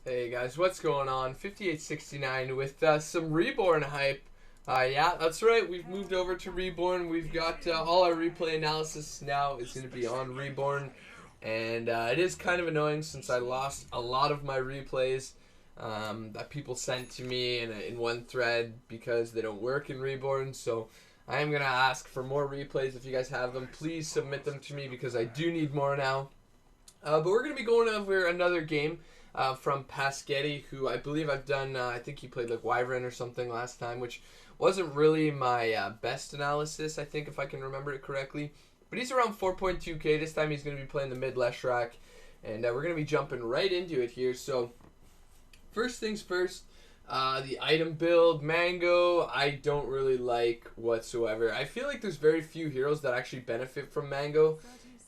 Hey guys, what's going on? 5869 with some Reborn hype. Yeah, that's right. We've moved over to Reborn. We've got all our replay analysis now is going to be on Reborn. And it is kind of annoying since I lost a lot of my replays that people sent to me in one thread because they don't work in Reborn. So I am going to ask for more replays. If you guys have them, please submit them to me because I do need more now. But we're going to be going over another game from Pasketty, who I believe I've done, I think he played like Wyvern or something last time, which wasn't really my best analysis, I think, if I can remember it correctly. But he's around 4.2k. This time he's going to be playing the mid Lesh rack, and we're going to be jumping right into it here. So, first things first, the item build, Mango, I don't really like whatsoever. I feel like there's very few heroes that actually benefit from Mango.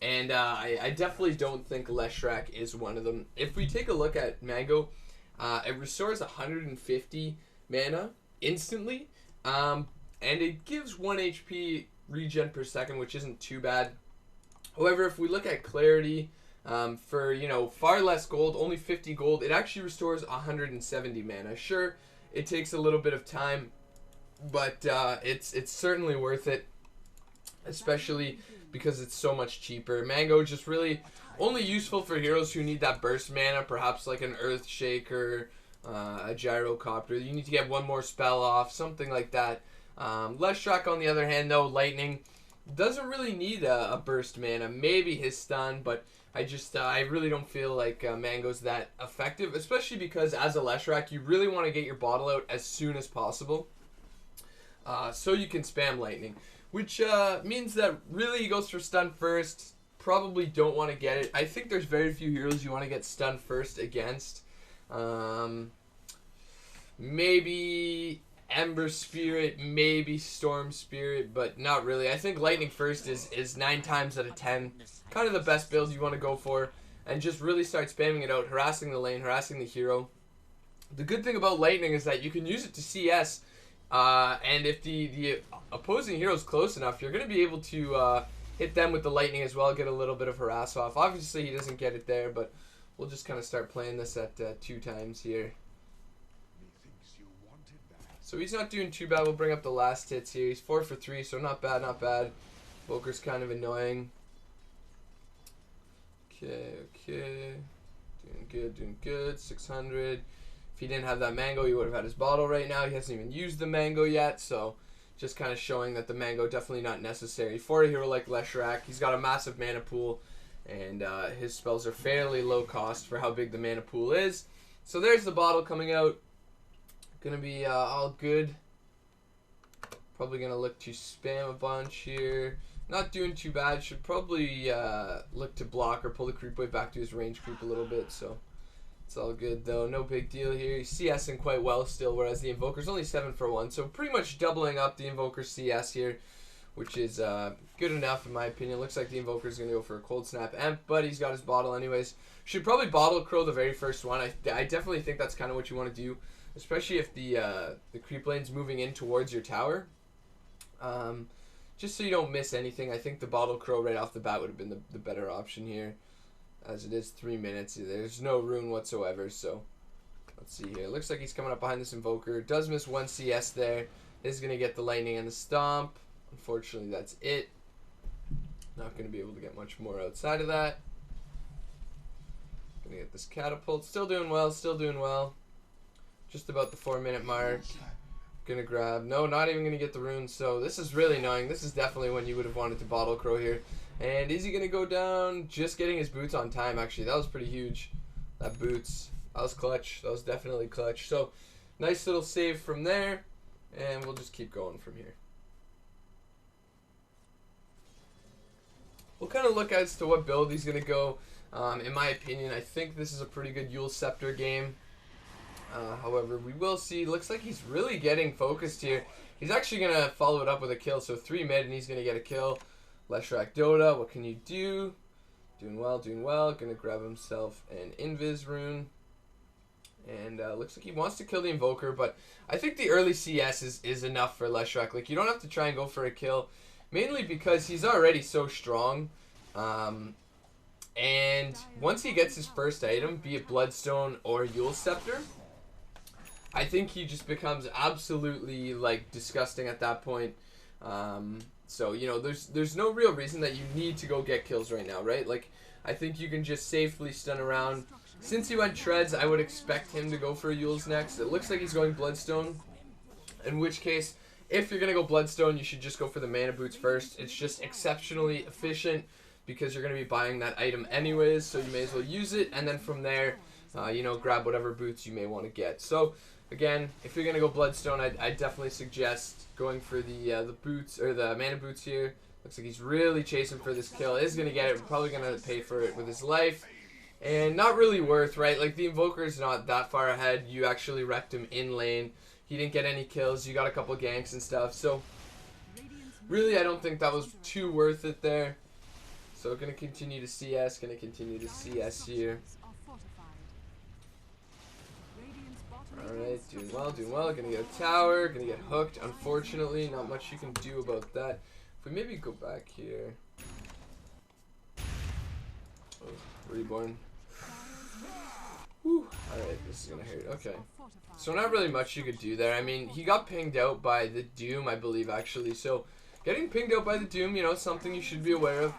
And I definitely don't think Leshrac is one of them. If we take a look at Mango, it restores 150 mana instantly. And it gives 1 HP regen per second, which isn't too bad. However, if we look at Clarity, for, far less gold, only 50 gold, it actually restores 170 mana. Sure, it takes a little bit of time, but it's certainly worth it, especially because it's so much cheaper. Mango is just really only useful for heroes who need that burst mana, perhaps like an Earthshaker, a Gyrocopter. You need to get one more spell off, something like that. Leshrac, on the other hand, though, Lightning doesn't really need a burst mana. Maybe his stun, but I really don't feel like Mango's that effective, especially because as a Leshrac, you really want to get your bottle out as soon as possible, so you can spam Lightning. Which means that really he goes for stun first. Probably don't want to get it. I think there's very few heroes you want to get stun first against. Maybe Ember Spirit, maybe Storm Spirit, but not really. I think Lightning first is 9 times out of 10 kind of the best build you want to go for. And just really start spamming it out, harassing the lane, harassing the hero. The good thing about Lightning is that you can use it to CS. And if the opposing hero is close enough, you're going to be able to hit them with the lightning as well, get a little bit of harass off. Obviously, he doesn't get it there, but we'll just kind of start playing this at 2 times here. So he's not doing too bad. We'll bring up the last hits here. He's 4 for 3, so not bad, not bad. Volker's kind of annoying. Okay. Doing good. 600. If he didn't have that Mango, he would have had his bottle right now. He hasn't even used the Mango yet, so just kind of showing that the Mango definitely not necessary for a hero like Leshrac. He's got a massive mana pool, and his spells are fairly low cost for how big the mana pool is. So there's the bottle coming out. Gonna be all good. Probably gonna look to spam a bunch here. Not doing too bad. Should probably look to block or pull the creep wave back to his range creep a little bit, so it's all good though, no big deal here. He's CSing quite well still, whereas the Invoker's only 7 for 1. So pretty much doubling up the Invoker's CS here, which is good enough in my opinion. Looks like the Invoker's going to go for a Cold Snap Emp, but he's got his bottle anyways. Should probably Bottle Crow the very first one. I definitely think that's kind of what you want to do, especially if the creep lane's moving in towards your tower. Just so you don't miss anything. I think the Bottle Crow right off the bat would have been the better option here. As it is 3 minutes, there's no rune whatsoever, so let's see here. Looks like he's coming up behind this Invoker. Does miss 1 CS there. Is going to get the Lightning and the Stomp. Unfortunately, that's it. Not going to be able to get much more outside of that. Going to get this Catapult. Still doing well, still doing well. Just about the 4-minute mark. Going to grab. No, not even going to get the rune, so this is really annoying. This is definitely when you would have wanted to Bottle Crow here. And is he going to go down? Just getting his boots on time, actually. That was pretty huge. That boots. That was clutch. That was definitely clutch. So, nice little save from there. And we'll just keep going from here. We'll kind of look as to what build he's going to go. In my opinion, I think this is a pretty good Yule Scepter game. However, we will see. Looks like he's really getting focused here. He's actually going to follow it up with a kill. So, 3 mid and he's going to get a kill. Leshrac Dota, what can you do? Doing well, doing well. Gonna grab himself an Invis rune. And looks like he wants to kill the Invoker, but I think the early CS is enough for Leshrac. Like, you don't have to try and go for a kill, mainly because he's already so strong. And once he gets his first item, be it Bloodstone or Yule Scepter, I think he just becomes absolutely, like, disgusting at that point. So, you know, there's no real reason that you need to go get kills right now, right? Like, I think you can just safely stun around. Since he went Treads, I would expect him to go for Yule's next. It looks like he's going Bloodstone, in which case, if you're going to go Bloodstone, you should just go for the Mana Boots first. It's just exceptionally efficient because you're going to be buying that item anyways, so you may as well use it, and then from there, you know, grab whatever boots you may want to get. So, again, if you're going to go Bloodstone, I definitely suggest going for the boots, or the Mana Boots here. Looks like he's really chasing for this kill. Is going to get it. Probably going to pay for it with his life. And not really worth, right? Like, the Invoker's not that far ahead. You actually wrecked him in lane. He didn't get any kills. You got a couple ganks and stuff. So, really, I don't think that was too worth it there. So, going to continue to CS. Going to continue to CS here. Alright, doing well, doing well. Gonna get a tower, gonna get hooked. Unfortunately, not much you can do about that. If we maybe go back here. Oh, Reborn. Whew. Alright, this is gonna hurt. Okay. So not really much you could do there. I mean, he got pinged out by the Doom, I believe, actually. So, getting pinged out by the Doom, you know, something you should be aware of.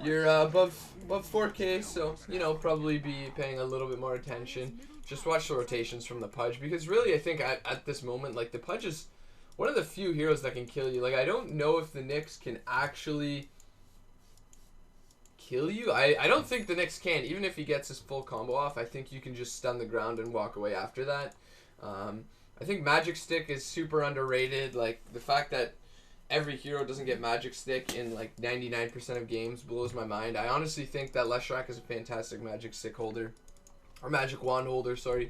You're above 4K, so, you know, probably be paying a little bit more attention. Just watch the rotations from the Pudge, because really I think at this moment, like, the Pudge is one of the few heroes that can kill you. Like, I don't know if the Nyx can actually kill you. I don't think the Nyx can. Even if he gets his full combo off, I think you can just stun the ground and walk away after that. I think Magic Stick is super underrated. Like, the fact that every hero doesn't get Magic Stick in like 99% of games blows my mind. I honestly think that Lesh is a fantastic Magic Stick holder. Or Magic Wand holder, sorry.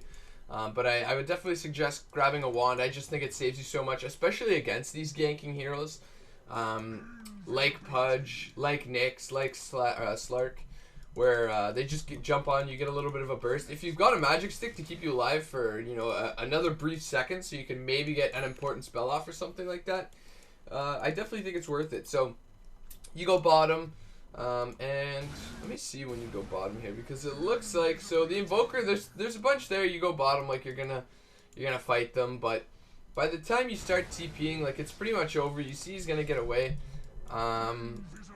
But I would definitely suggest grabbing a wand. I just think it saves you so much, especially against these ganking heroes. Like Pudge, like Nyx, like Slark, where they just jump on, you get a little bit of a burst. If you've got a Magic Stick to keep you alive for, you know, another brief second, so you can maybe get an important spell off or something like that, I definitely think it's worth it. So, you go bottom. And let me see when you go bottom here, because it looks like, so the Invoker, there's a bunch there. You go bottom like you're gonna fight them, but by the time you start TPing, like, it's pretty much over. You see he's gonna get away. I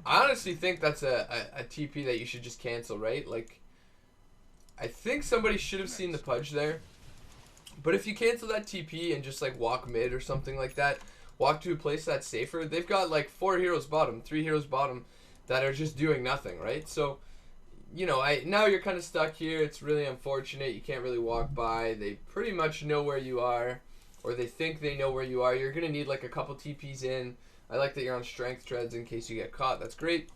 honestly think that's a TP that you should just cancel, right? Like, I think somebody should have seen the Pudge there, but if you cancel that TP and just like walk mid or something like that, walk to a place that's safer. They've got like 4 heroes bottom, 3 heroes bottom that are just doing nothing, right? So, you know, now you're kind of stuck here. It's really unfortunate. You can't really walk by. They pretty much know where you are, or they think they know where you are. You're gonna need like a couple TPs in. I like that you're on strength treads in case you get caught. That's great.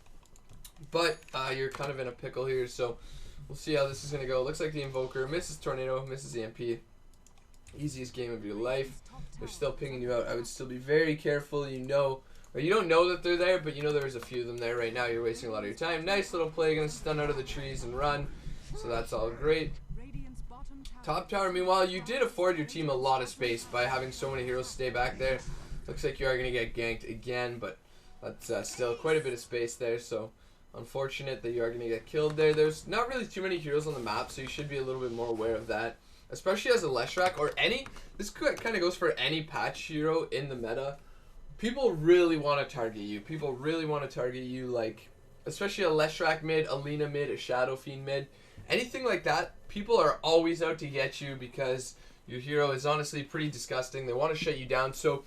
But you're kind of in a pickle here, so we'll see how this is gonna go. Looks like the Invoker misses Tornado, misses the MP. Easiest game of your life. They're still pinging you out. I would still be very careful. You know, or you don't know that they're there, but you know there's a few of them there right now. You're wasting a lot of your time. Nice little play. Gonna stun out of the trees and run. So that's all great. Top tower, meanwhile, you did afford your team a lot of space by having so many heroes stay back there. Looks like you are going to get ganked again, but that's still quite a bit of space there. So unfortunate that you are going to get killed there. There's not really too many heroes on the map, so you should be a little bit more aware of that. Especially as a Leshrac or any, this kind of goes for any patch hero in the meta. People really want to target you. People really want to target you, like, especially a Leshrac mid, a Lina mid, a Shadow Fiend mid. Anything like that, people are always out to get you because your hero is honestly pretty disgusting. They want to shut you down. So,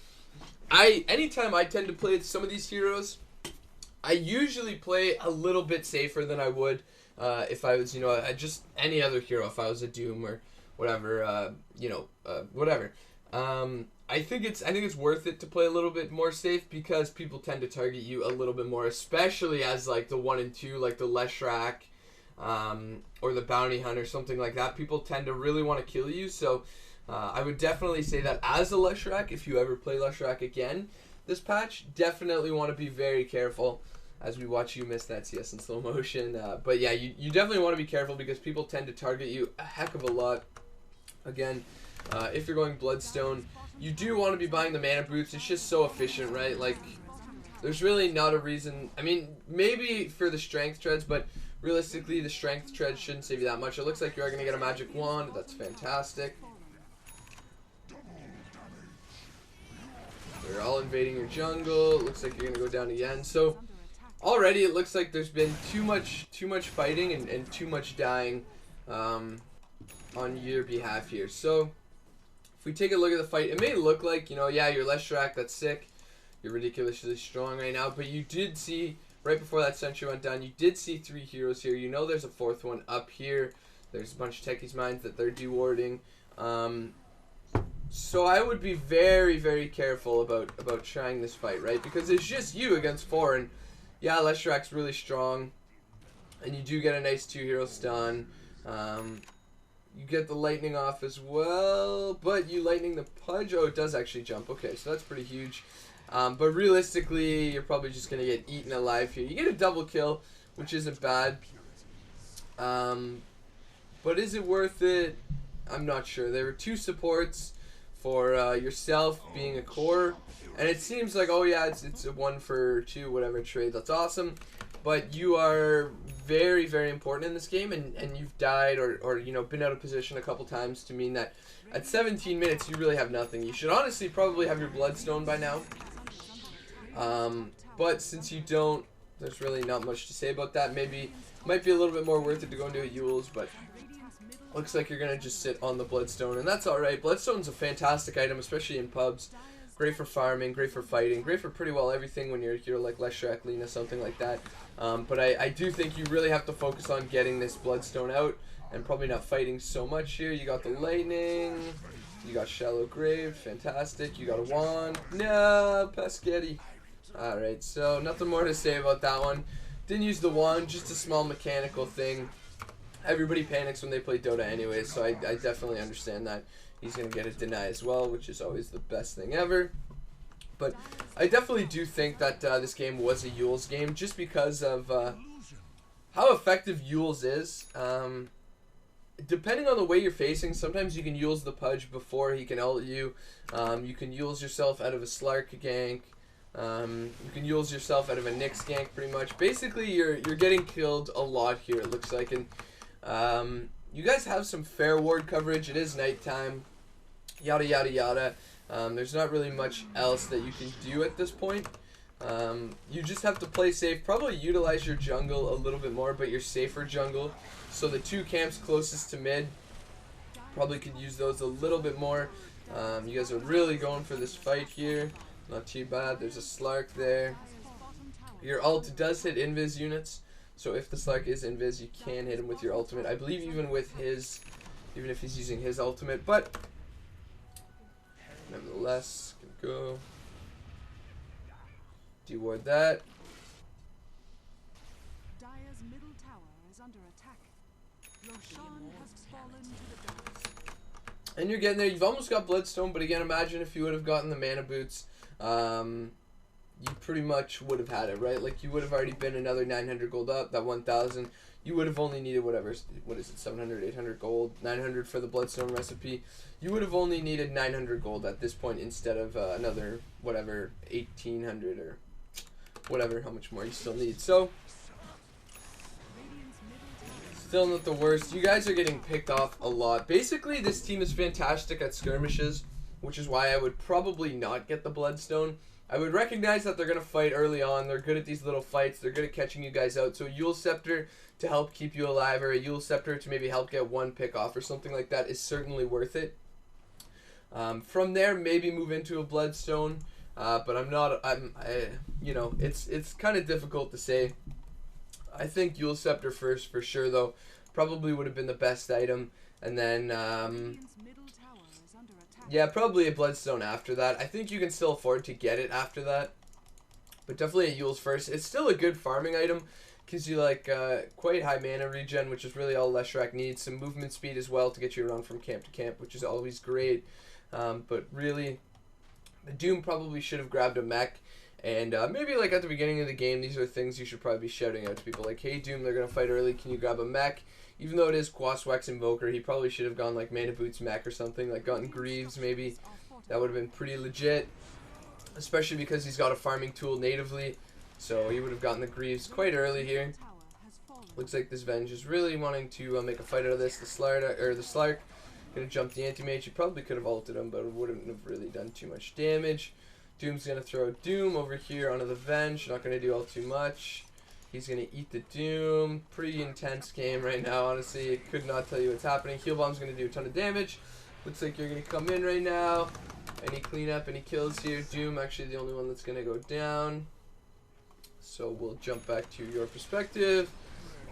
anytime I tend to play some of these heroes, I usually play a little bit safer than I would if I was, you know, just any other hero. If I was a Doom or whatever, whatever. I think it's worth it to play a little bit more safe because people tend to target you a little bit more, especially as like the 1 and 2, like the Leshrac, or the Bounty Hunter, something like that. People tend to really want to kill you, so I would definitely say that as a Leshrac, if you ever play Leshrac again this patch, definitely want to be very careful as we watch you miss that CS in slow motion. But yeah, you definitely want to be careful because people tend to target you a heck of a lot. Again, if you're going Bloodstone, you do want to be buying the mana boots. It's just so efficient, right? Like, there's really not a reason. I mean, maybe for the strength treads, but realistically, the strength tread shouldn't save you that much. It looks like you are going to get a magic wand. That's fantastic. They're all invading your jungle. It looks like you're going to go down again. So already it looks like there's been too much fighting and too much dying on your behalf here. So if we take a look at the fight, it may look like, you know, yeah, you're Lesh, that's sick. You're ridiculously strong right now. But you did see, right before that sentry went down, you did see 3 heroes here. You know there's a 4th one up here. There's a bunch of Techie's Mines that they're dewarding. So I would be very, very careful about trying this fight, right? Because it's just you against 4, and yeah, Leshrak's really strong, and you do get a nice 2-hero stun. You get the lightning off as well, but you lightning the Pudge. Oh, it does actually jump. Okay, so that's pretty huge. But realistically, you're probably just going to get eaten alive here. You get a double kill, which isn't bad. But is it worth it? I'm not sure. There were 2 supports for yourself being a core, and it seems like, oh yeah, it's a 1 for 2 whatever trade. That's awesome, but you are very, very important in this game, and you've died or you know, been out of position a couple times to mean that at 17 minutes you really have nothing. You should honestly probably have your Bloodstone by now, but since you don't, there's really not much to say about that. Maybe might be a little bit more worth it to go into a Yule's, but looks like you're going to just sit on the Bloodstone, and that's alright. Bloodstone's a fantastic item, especially in pubs. Great for farming, great for fighting, great for pretty well everything when you're like Leshrak, Lina, something like that. But I do think you really have to focus on getting this Bloodstone out, and probably not fighting so much here. You got the Lightning, you got Shallow Grave, fantastic. You got a Wand, no, Pasketty. Alright, so nothing more to say about that one. Didn't use the Wand, just a small mechanical thing. Everybody panics when they play Dota anyway, so I definitely understand that. He's going to get a deny as well, which is always the best thing ever. But I definitely do think that this game was a Yule's game, just because of how effective Yule's is. Depending on the way you're facing, sometimes you can Yule's the Pudge before he can ult you. You can Yule's yourself out of a Slark gank. You can Yule's yourself out of a Nyx gank, pretty much. Basically, you're getting killed a lot here, it looks like. And you guys have some fair ward coverage. It is nighttime, yada yada yada. There's not really much else that you can do at this point. You just have to play safe, probably utilize your jungle a little bit more, but your safer jungle. So the 2 camps closest to mid, probably could use those a little bit more. You guys are really going for this fight here. Not too bad. There's a Slark there. Your ult does hit invis units. So if the Slark is invis, you can hit him with your ultimate. I believe even with his, even if he's using his ultimate, but nevertheless, can go. Deward that. Dire's middle tower is under attack. Roshan has fallen to the depths. And you're getting there. You've almost got Bloodstone, but again, imagine if you would have gotten the mana boots. You pretty much would have had it, right? Like, you would have already been another 900 gold up, that 1,000. You would have only needed whatever, what is it, 700, 800 gold, 900 for the Bloodstone recipe. You would have only needed 900 gold at this point instead of another, whatever, 1,800 or whatever, how much more you still need. So, still not the worst. You guys are getting picked off a lot. Basically, this team is fantastic at skirmishes, which is why I would probably not get the Bloodstone. I would recognize that they're going to fight early on. They're good at these little fights. They're good at catching you guys out. So Yule Scepter to help keep you alive, or a Yule Scepter to maybe help get 1 pick off or something like that is certainly worth it. From there, maybe move into a Bloodstone. But you know, it's kind of difficult to say. I think Yule Scepter first for sure, though. Probably would have been the best item. And then, yeah, probably a Bloodstone after that. I think you can still afford to get it after that. But definitely a Yule's first. It's still a good farming item. Gives you like quite high mana regen, which is really all Leshrak needs. Some movement speed as well to get you around from camp to camp, which is always great. But really, the Doom probably should have grabbed a mech. And maybe like at the beginning of the game, these are things you should probably be shouting out to people. Like, hey Doom, they're going to fight early. Can you grab a mech? Even though it is Quaswex Invoker, he probably should have gone like Mana Boots mech or something. Like gotten Greaves maybe. That would have been pretty legit. Especially because he's got a farming tool natively. So he would have gotten the Greaves quite early here. Looks like this Venge is really wanting to make a fight out of this. The Slark gonna jump the Anti-Mage. He probably could have ulted him, but it wouldn't have really done too much damage. Doom's gonna throw Doom over here onto the Venge. Not gonna do all too much. He's gonna eat the Doom. Pretty intense game right now, honestly. I could not tell you what's happening. Heal Bomb's gonna do a ton of damage. Looks like you're gonna come in right now. Any cleanup, any kills here. Doom actually the only one that's gonna go down. So we'll jump back to your perspective.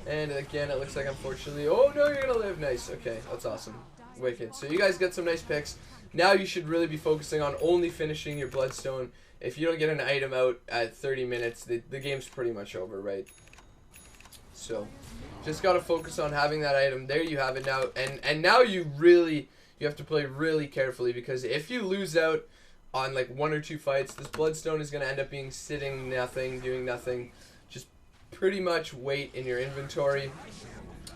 And again, it looks like unfortunately, oh no, you're gonna live. Nice. Okay, that's awesome. Wicked. So you guys get some nice picks. Now you should really be focusing on only finishing your Bloodstone. If you don't get an item out at 30 minutes, the game's pretty much over, right? So just gotta focus on having that item. There you have it now. And now you have to play really carefully, because if you lose out on like 1 or 2 fights, this Bloodstone is gonna end up being sitting nothing, doing nothing. Just pretty much wait in your inventory.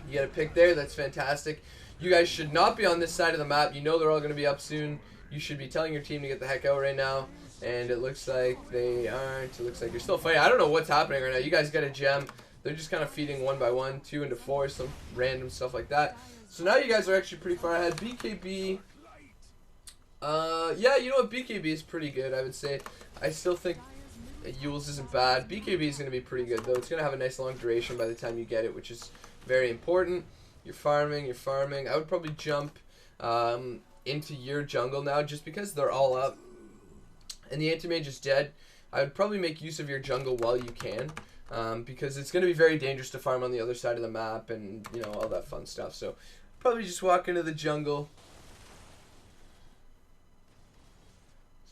You get a pick there, that's fantastic. You guys should not be on this side of the map. You know they're all gonna be up soon. You should be telling your team to get the heck out right now. And it looks like they aren't. It looks like you're still fighting. I don't know what's happening right now. You guys got a gem. They're just kind of feeding 1 by 1, 2 into 4, some random stuff like that. So now you guys are actually pretty far ahead. BKB, yeah, you know what? BKB is pretty good, I would say. I still think Yule's isn't bad. BKB is going to be pretty good, though. It's going to have a nice long duration by the time you get it, which is very important. You're farming, you're farming. I would probably jump into your jungle now, just because they're all up. And the Anti-Mage is dead. I would probably make use of your jungle while you can. Because it's going to be very dangerous to farm on the other side of the map and, you know, all that fun stuff. So, probably just walk into the jungle.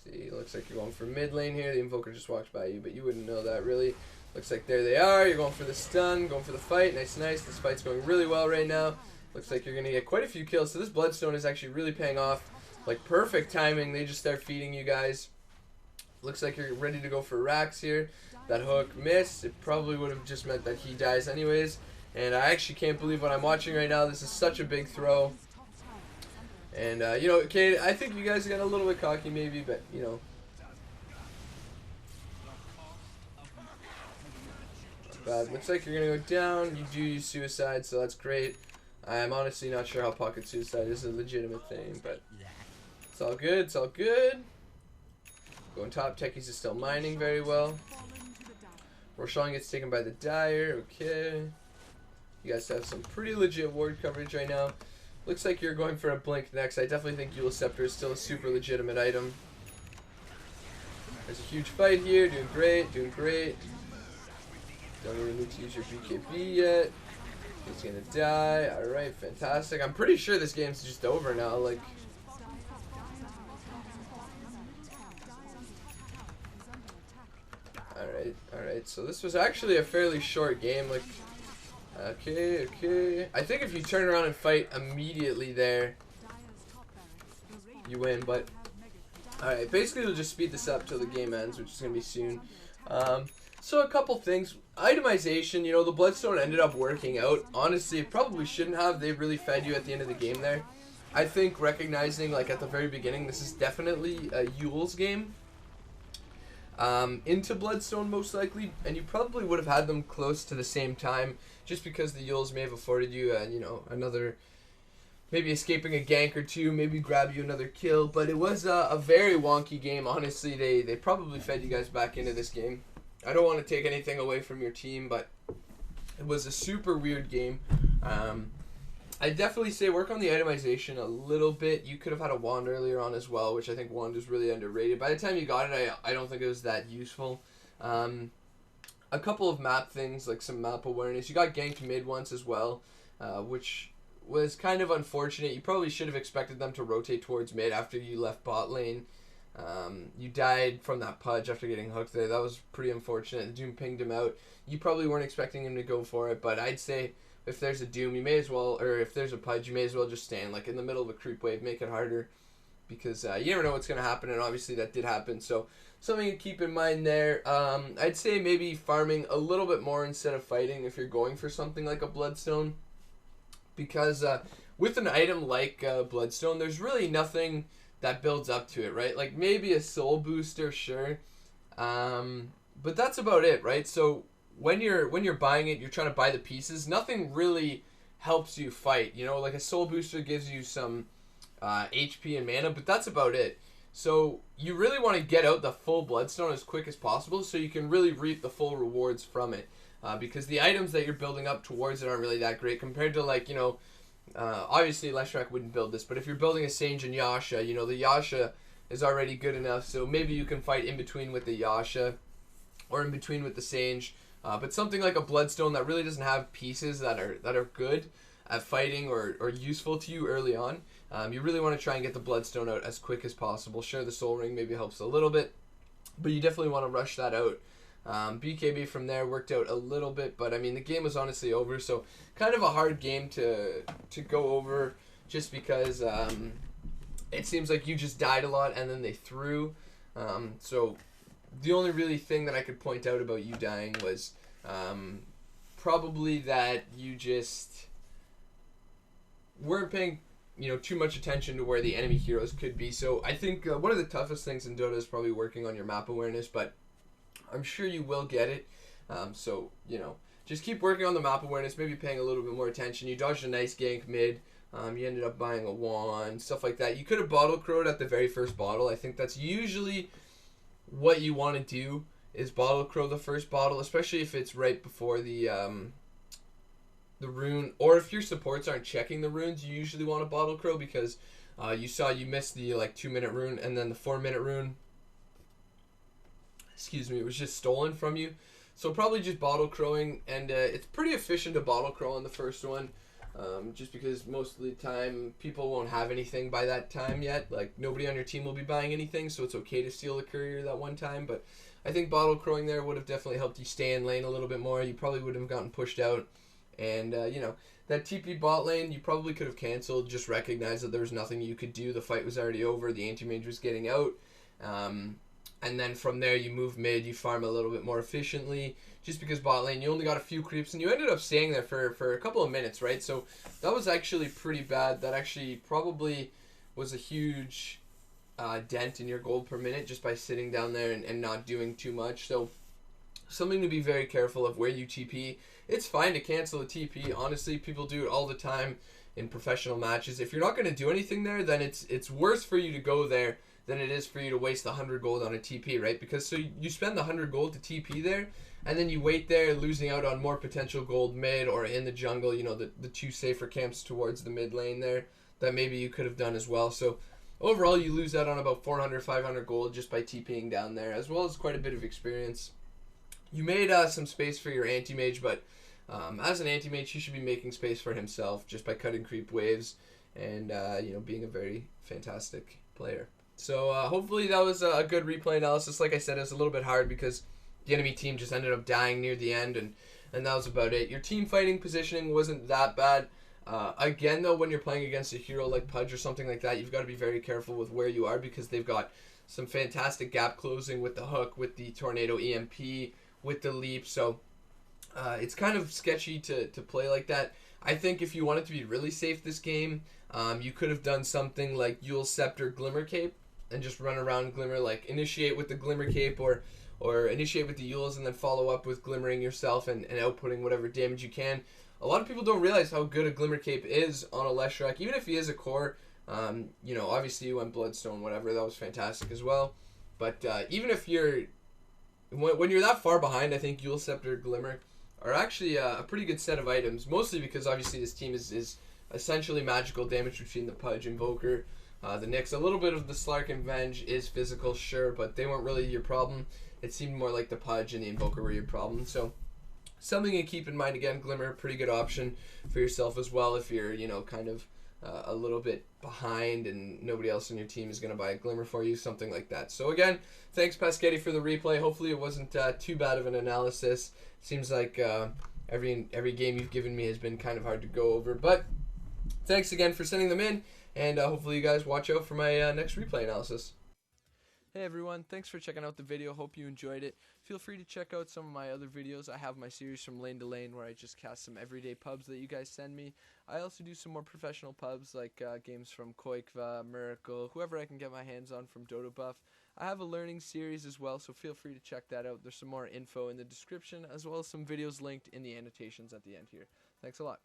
See, looks like you're going for mid lane here. The Invoker just walked by you, but you wouldn't know that, really. Looks like there they are. You're going for the stun, going for the fight. Nice, nice. This fight's going really well right now. Looks like you're going to get quite a few kills. So, this Bloodstone is actually really paying off. Like, perfect timing. They just start feeding you guys. Looks like you're ready to go for racks here. That hook missed. It probably would have just meant that he dies anyways. And I actually can't believe what I'm watching right now. This is such a big throw. And, you know, okay, I think you guys got a little bit cocky maybe, but, you know. Not bad. Looks like you're going to go down. You do use suicide, so that's great. I'm honestly not sure how pocket suicide is a legitimate thing, but it's all good. It's all good. Going top. Techies is still mining very well. Roshan gets taken by the Dire. Okay. You guys have some pretty legit ward coverage right now. Looks like you're going for a blink next. I definitely think Eul's Scepter is still a super legitimate item. There's a huge fight here. Doing great. Doing great. Don't even need to use your BKB yet. He's gonna die. Alright, fantastic. I'm pretty sure this game's just over now. Like, Alright, so this was actually a fairly short game, like, okay, I think if you turn around and fight immediately there, you win, but, alright, basically we'll just speed this up till the game ends, which is going to be soon. So a couple things. Itemization, you know, the Bloodstone ended up working out. Honestly, it probably shouldn't have. They really fed you at the end of the game there. I think recognizing, like, at the very beginning, this is definitely a Yule's game. Into Bloodstone most likely, and you probably would have had them close to the same time, just because the Yules may have afforded you, you know, another, maybe escaping a gank or two, maybe grab you another kill, but it was a very wonky game. Honestly, they probably fed you guys back into this game. I don't want to take anything away from your team, but it was a super weird game. I'd definitely say work on the itemization a little bit. You could have had a wand earlier on as well, which I think wand is really underrated. By the time you got it, I don't think it was that useful. A couple of map things, like some map awareness. You got ganked mid once as well, which was kind of unfortunate. You probably should have expected them to rotate towards mid after you left bot lane. You died from that pudge after getting hooked there. That was pretty unfortunate. Doom pinged him out. You probably weren't expecting him to go for it, but I'd say if there's a Doom, you may as well, or if there's a Pudge, you may as well just stand like in the middle of a creep wave, make it harder, because you never know what's going to happen, and obviously that did happen, so something to keep in mind there. I'd say maybe farming a little bit more instead of fighting if you're going for something like a Bloodstone, because with an item like Bloodstone, there's really nothing that builds up to it, right? Like maybe a soul booster, sure, but that's about it, right? So when you're buying it, you're trying to buy the pieces. Nothing really helps you fight. You know, like a soul booster gives you some HP and mana, but that's about it. So you really want to get out the full bloodstone as quick as possible so you can really reap the full rewards from it. Because the items that you're building up towards it aren't really that great compared to, like, you know, obviously Leshrac wouldn't build this, but if you're building a Sage and Yasha, you know, the Yasha is already good enough, so maybe you can fight in between with the Yasha or in between with the Sage. But something like a Bloodstone that really doesn't have pieces that are good at fighting or useful to you early on, you really want to try and get the Bloodstone out as quick as possible. Sure, the Soul Ring maybe helps a little bit, but you definitely want to rush that out. BKB from there worked out a little bit, but I mean the game was honestly over, so kind of a hard game to go over just because it seems like you just died a lot and then they threw. So the only really thing that I could point out about you dying was probably that you just weren't paying, you know, too much attention to where the enemy heroes could be. So I think one of the toughest things in Dota is probably working on your map awareness, but I'm sure you will get it. So, you know, just keep working on the map awareness, maybe paying a little bit more attention. You dodged a nice gank mid. You ended up buying a wand, stuff like that. You could have bottle crowed at the very first bottle. I think that's usually what you want to do, is bottle crow the first bottle, especially if it's right before the rune, or if your supports aren't checking the runes, you usually want to bottle crow because you missed the like 2-minute rune, and then the 4-minute rune, excuse me, it was just stolen from you. So probably just bottle crowing, and it's pretty efficient to bottle crow on the first one, just because most of the time people won't have anything by that time yet. Like nobody on your team will be buying anything, so it's okay to steal the courier that one time. But I think bottle crowing there would have definitely helped you stay in lane a little bit more. You probably would have gotten pushed out, and you know, that TP bot lane you probably could have canceled. Just recognize that there was nothing you could do. The fight was already over. The anti-mage was getting out. And then from there you move mid, you farm a little bit more efficiently, just because bot lane you only got a few creeps and you ended up staying there for a couple of minutes, right? So that was actually pretty bad. That actually probably was a huge dent in your gold per minute just by sitting down there and not doing too much. So something to be very careful of where you TP. It's fine to cancel a TP. Honestly, people do it all the time in professional matches. If you're not going to do anything there, then it's worse for you to go there than it is for you to waste the 100 gold on a TP, right? Because so you spend the 100 gold to TP there, and then you wait there, losing out on more potential gold mid or in the jungle, you know, the two safer camps towards the mid lane there that maybe you could have done as well. So overall, you lose out on about 400, 500 gold just by TPing down there, as well as quite a bit of experience. You made some space for your anti-mage, but as an anti-mage, he should be making space for himself just by cutting creep waves and, you know, being a very fantastic player. So hopefully that was a good replay analysis. Like I said, it was a little bit hard because the enemy team just ended up dying near the end, and that was about it. Your team fighting positioning wasn't that bad. Again, though, when you're playing against a hero like Pudge or something like that, you've got to be very careful with where you are because they've got some fantastic gap closing with the hook, with the Tornado EMP, with the leap. So it's kind of sketchy to play like that. I think if you wanted to be really safe this game, you could have done something like Yule Scepter Glimmer Cape and just run around Glimmer, like initiate with the Glimmer Cape or initiate with the Yules and then follow up with Glimmering yourself and outputting whatever damage you can. A lot of people don't realize how good a Glimmer Cape is on a Leshrac, even if he is a core. You know, obviously you went Bloodstone, whatever, that was fantastic as well. But even if when you're that far behind, I think Yule Scepter Glimmer are actually a pretty good set of items, mostly because obviously this team is essentially magical damage between the Pudge, Invoker, the Nyx. A little bit of the Slark and Venge is physical, sure, but they weren't really your problem. It seemed more like the Pudge and the Invoker were your problem. So something to keep in mind. Again, Glimmer, pretty good option for yourself as well if you're, you know, kind of a little bit behind and nobody else in your team is going to buy a Glimmer for you, something like that. So again, thanks Pasketty for the replay. Hopefully it wasn't too bad of an analysis. Seems like every game you've given me has been kind of hard to go over, but thanks again for sending them in, and hopefully you guys watch out for my next replay analysis. Hey everyone, thanks for checking out the video. Hope you enjoyed it. feel free to check out some of my other videos. I have my series From Lane to Lane where I just cast some everyday pubs that you guys send me. I also do some more professional pubs like games from Koikva, Miracle, whoever I can get my hands on from Dodo Buff. I have a learning series as well, so feel free to check that out. There's some more info in the description as well as some videos linked in the annotations at the end here. Thanks a lot.